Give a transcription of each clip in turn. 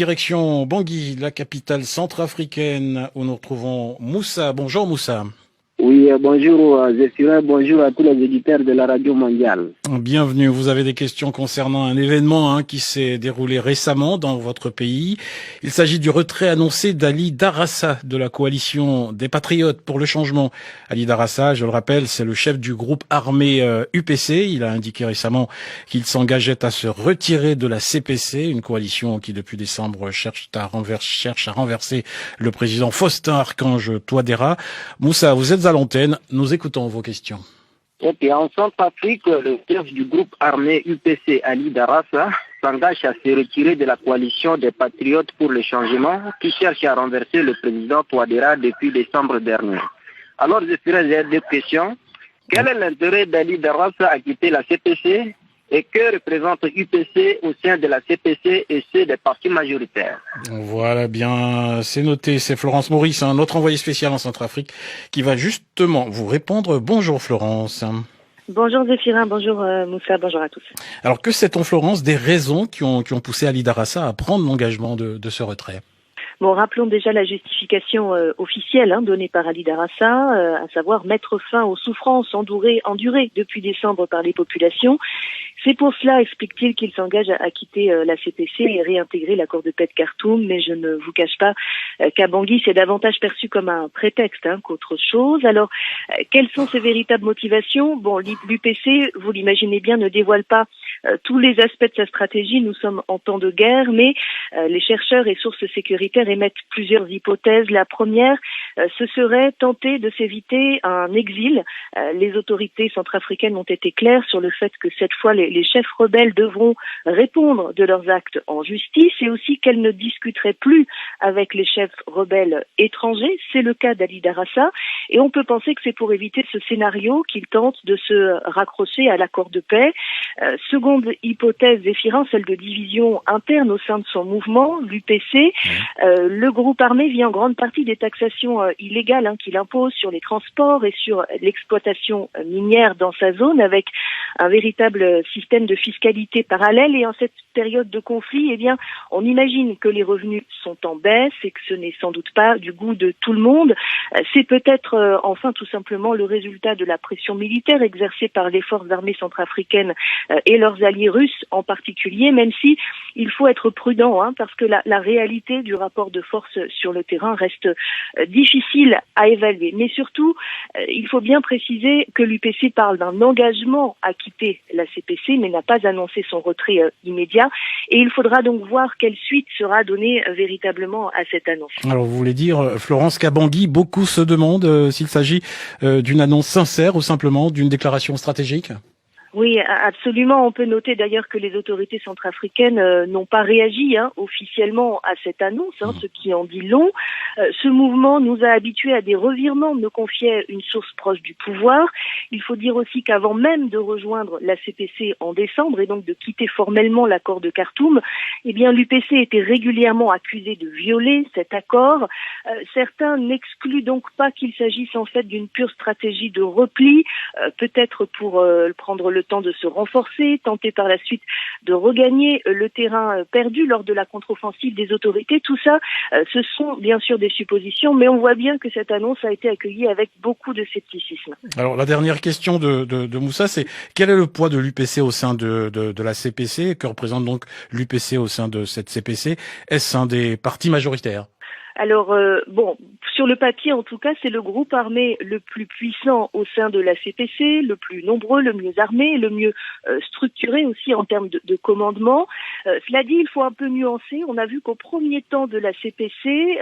Direction Bangui, la capitale centrafricaine, où nous retrouvons Moussa. Bonjour Moussa. Oui, bonjour Zéphirin, bonjour à tous les éditeurs de la radio mondiale. Bienvenue, vous avez des questions concernant un événement qui s'est déroulé récemment dans votre pays. Il s'agit du retrait annoncé d'Ali Darassa de la coalition des Patriotes pour le changement. Ali Darassa, je le rappelle, c'est le chef du groupe armé UPC. Il a indiqué récemment qu'il s'engageait à se retirer de la CPC, une coalition qui depuis décembre cherche à renverser le président Faustin-Archange Touadéra. Moussa, vous êtes à l'antenne, nous écoutons vos questions. Ok, en Centrafrique, le chef du groupe armé UPC, Ali Darassa, s'engage à se retirer de la coalition des Patriotes pour le changement qui cherche à renverser le président Touadéra depuis décembre dernier. Alors, je ferai deux questions. Quel est l'intérêt d'Ali Darassa à quitter la CPC et que représente UPC au sein de la CPC et ceux des partis majoritaires? Voilà, bien, c'est noté. C'est Florence Maurice, notre envoyé spécial en Centrafrique, qui va justement vous répondre. Bonjour Florence. Bonjour Zéphirin, bonjour Moussa, bonjour à tous. Alors que sait-on Florence des raisons qui ont poussé Ali Darassa à prendre l'engagement de ce retrait? Bon, rappelons déjà la justification officielle donnée par Ali Darassa, à savoir mettre fin aux souffrances endurées depuis décembre par les populations. C'est pour cela, explique-t-il, qu'il s'engage à quitter la CPC et réintégrer l'accord de paix de Khartoum. Mais je ne vous cache pas qu'à Bangui, c'est davantage perçu comme un prétexte qu'autre chose. Alors, quelles sont ses véritables motivations? Bon, l'UPC, vous l'imaginez bien, ne dévoile pas tous les aspects de sa stratégie. Nous sommes en temps de guerre, mais les chercheurs et sources sécuritaires émettent plusieurs hypothèses. La première, ce serait tenter de s'éviter un exil. Les autorités centrafricaines ont été claires sur le fait que cette fois, les chefs rebelles devront répondre de leurs actes en justice et aussi qu'elles ne discuteraient plus avec les chefs rebelles étrangers. C'est le cas d'Ali Darassa et on peut penser que c'est pour éviter ce scénario qu'il tente de se raccrocher à l'accord de paix. Seconde hypothèse, Zéphirin, celle de division interne au sein de son mouvement, l'UPC. Le groupe armé vit en grande partie des taxations illégales qu'il impose sur les transports et sur l'exploitation minière dans sa zone avec un véritable système de fiscalité parallèle. Et en cette période de conflit, on imagine que les revenus sont en baisse et que ce n'est sans doute pas du goût de tout le monde. C'est peut-être enfin tout simplement le résultat de la pression militaire exercée par les forces armées centrafricaines et leurs alliés russes en particulier, même si il faut être prudent parce que la réalité du rapport de force sur le terrain reste difficile à évaluer. Mais surtout, il faut bien préciser que l'UPC parle d'un engagement à quitter la CPC, mais n'a pas annoncé son retrait immédiat. Et il faudra donc voir quelle suite sera donnée véritablement à cette annonce. Alors vous voulez dire, Florence, qu'à Bangui, beaucoup se demandent s'il s'agit d'une annonce sincère ou simplement d'une déclaration stratégique? Oui, absolument. On peut noter d'ailleurs que les autorités centrafricaines n'ont pas réagi officiellement à cette annonce, ce qui en dit long. Ce mouvement nous a habitués à des revirements, me confiait une source proche du pouvoir. Il faut dire aussi qu'avant même de rejoindre la CPC en décembre et donc de quitter formellement l'accord de Khartoum, l'UPC était régulièrement accusé de violer cet accord. Certains n'excluent donc pas qu'il s'agisse en fait d'une pure stratégie de repli, peut-être pour prendre le temps de se renforcer, tenter par la suite de regagner le terrain perdu lors de la contre-offensive des autorités. Tout ça, ce sont bien sûr des suppositions, mais on voit bien que cette annonce a été accueillie avec beaucoup de scepticisme. Alors la dernière question de Moussa, c'est quel est le poids de l'UPC au sein de la CPC? Que représente donc l'UPC au sein de cette CPC? Est-ce un des partis majoritaires? Alors, sur le papier, en tout cas, c'est le groupe armé le plus puissant au sein de la CPC, le plus nombreux, le mieux armé, le mieux structuré aussi en termes de commandement. Cela dit, il faut un peu nuancer. On a vu qu'au premier temps de la CPC,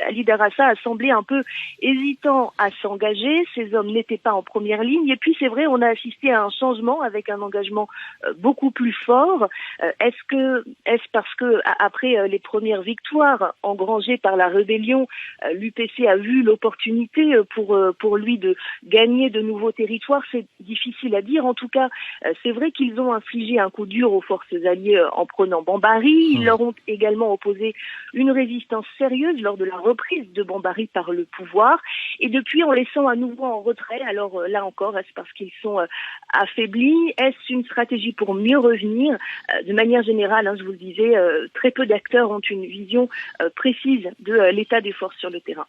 Ali Darassa a semblé un peu hésitant à s'engager. Ces hommes n'étaient pas en première ligne. Et puis, c'est vrai, on a assisté à un changement avec un engagement beaucoup plus fort. Est-ce parce que après les premières victoires engrangées par la rébellion, l'UPC a vu l'opportunité pour lui de gagner de nouveaux territoires. C'est difficile à dire. En tout cas, c'est vrai qu'ils ont infligé un coup dur aux forces alliées en prenant Bambari. Ils leur ont également opposé une résistance sérieuse lors de la reprise de Bambari par le pouvoir. Et depuis, en laissant à nouveau en retrait. Alors là encore, est-ce parce qu'ils sont affaiblis? Est-ce une stratégie pour mieux revenir? De manière générale, je vous le disais, très peu d'acteurs ont une vision précise de l'état des forces sur le terrain.